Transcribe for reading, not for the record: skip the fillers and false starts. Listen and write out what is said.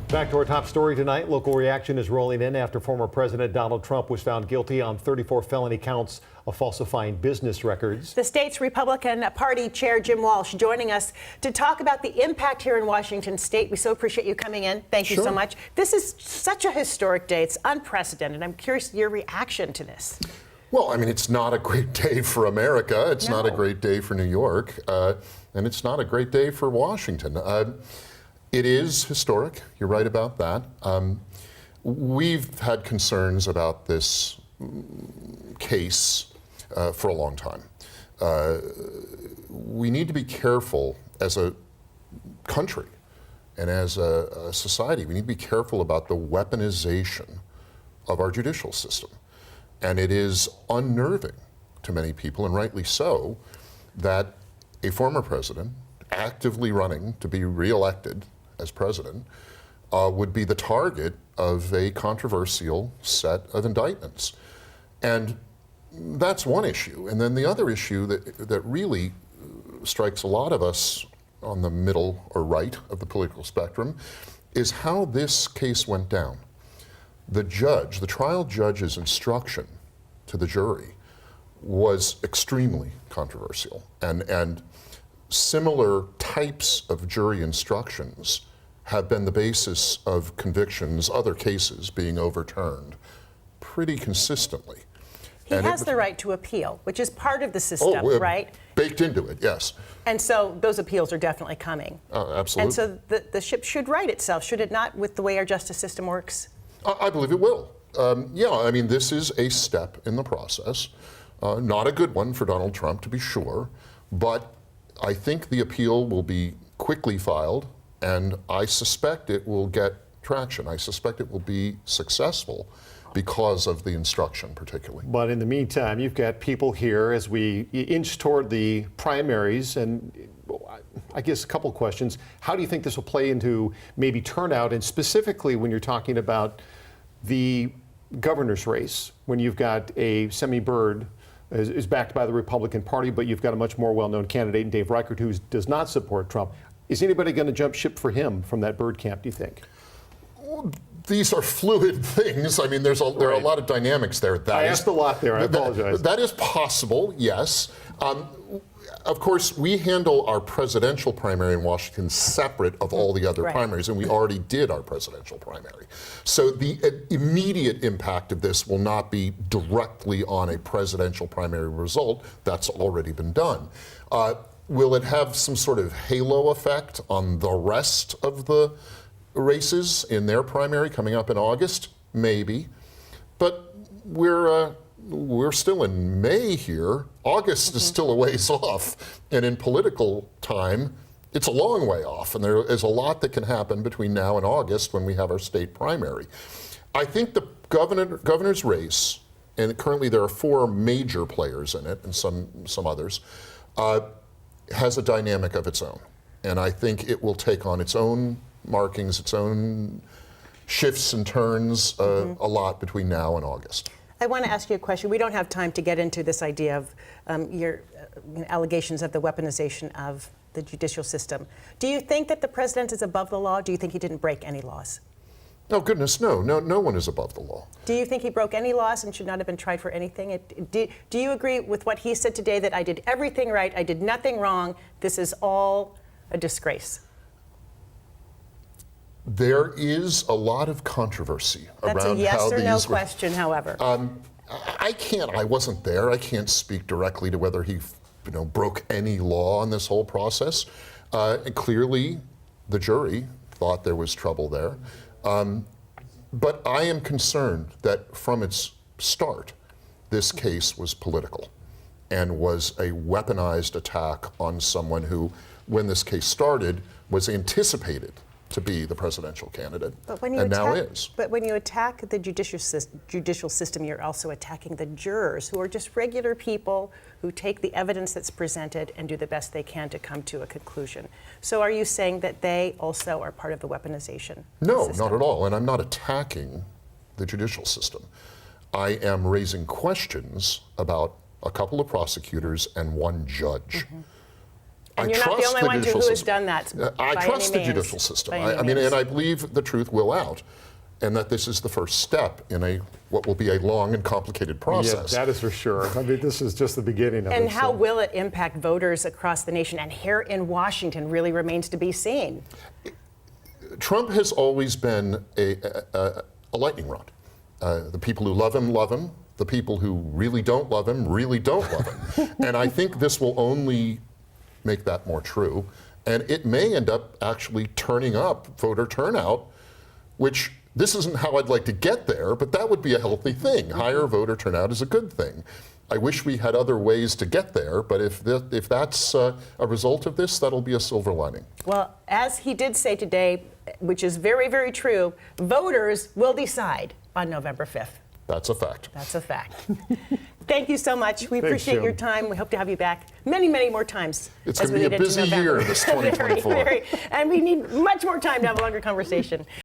Back to our top story tonight. Local reaction is rolling in after former President Donald Trump was found guilty on 34 felony counts of falsifying business records. The state's Republican Party Chair Jim Walsh joining us to talk about the impact here in Washington State. We so appreciate you coming in. Thank you so much. This is such a historic day. It's unprecedented. I'm curious your reaction to this. Well, I mean, it's not a great day for America. It's not a great day for New York. And it's not a great day for Washington. It is historic. You're right about that. We've had concerns about this case for a long time. We need to be careful as a country and as a society. We need to be careful about the weaponization of our judicial system. And it is unnerving to many people, and rightly so, that a former president actively running to be reelected as president would be the target of a controversial set of indictments. And that's one issue. And then the other issue that really strikes a lot of us on the middle or right of the political spectrum is how this case went down. The trial judge's instruction to the jury was extremely controversial. And similar types of jury instructions have been the basis of convictions, other cases being overturned pretty consistently. He has the right to appeal, which is part of the system, right? Baked into it, yes. And so those appeals are definitely coming. Absolutely. And so the ship should right itself, should it not, with the way our justice system works? I believe it will. Yeah, I mean, this is a step in the process. Not a good one for Donald Trump, to be sure, but I think the appeal will be quickly filed, and I suspect it will get traction. I suspect it will be successful because of the instruction particularly. But in the meantime, you've got people here as we inch toward the primaries, and I guess a couple questions. How do you think this will play into maybe turnout, and specifically when you're talking about the governor's race, when you've got a Semi Bird is backed by the Republican Party, but you've got a much more well-known candidate, Dave Reichert, who does not support Trump. Is anybody going to jump ship for him from that Bird camp, do you think? Well, these are fluid things. I mean, there are a lot of dynamics there. I asked a lot there. I apologize. That is possible, yes. Of course, we handle our presidential primary in Washington separate of all the other primaries, and we already did our presidential primary. So the immediate impact of this will not be directly on a presidential primary result. That's already been done. Will it have some sort of halo effect on the rest of the races in their primary coming up in August? Maybe. But we're still in May here. August is still a ways off. And in political time, it's a long way off. And there is a lot that can happen between now and August when we have our state primary. I think the governor's race, and currently there are 4 major players in it and some others, has a dynamic of its own. And I think it will take on its own markings, its own shifts and turns a lot between now and August. I want to ask you a question. We don't have time to get into this idea of your allegations of the weaponization of the judicial system. Do you think that the president is above the law? Do you think he didn't break any laws? Oh, goodness, no. No one is above the law. Do you think he broke any laws and should not have been tried for anything? Do you agree with what he said today, that I did everything right, I did nothing wrong, this is all a disgrace? There is a lot of controversy around how these... That's a yes or no question, however. I wasn't there. I can't speak directly to whether he broke any law in this whole process. And clearly, the jury thought there was trouble there. But I am concerned that from its start, this case was political and was a weaponized attack on someone who, when this case started, was anticipated to be the presidential candidate, and now is. But when you attack the judicial system, you're also attacking the jurors, who are just regular people who take the evidence that's presented and do the best they can to come to a conclusion. So are you saying that they also are part of the weaponization? No, not at all. And I'm not attacking the judicial system. I am raising questions about a couple of prosecutors and one judge. And you're not the trust only one who judicial has system. done that. I by trust any the means. judicial system. By any I mean, means. and I believe the truth will out, and that this is the first step in what will be a long and complicated process. Yeah, that is for sure. I mean, this is just the beginning of it. And how so. will it impact voters across the nation and here in Washington really remains to be seen. Trump has always been a lightning rod. The people who love him love him. The people who really don't love him really don't love him. And I think this will only make that more true. And it may end up actually turning up voter turnout, which this isn't how I'd like to get there, but that would be a healthy thing. Higher voter turnout is a good thing. I wish we had other ways to get there, but if that's a result of this, that'll be a silver lining. Well, as he did say today, which is very, very true, voters will decide on November 5th. That's a fact. That's a fact. Thank you so much. We Thanks, appreciate Jim. your time. We hope to have you back many, many more times. It's as going to we be a lead into busy year, November. this 2024. And we need much more time to have a longer conversation.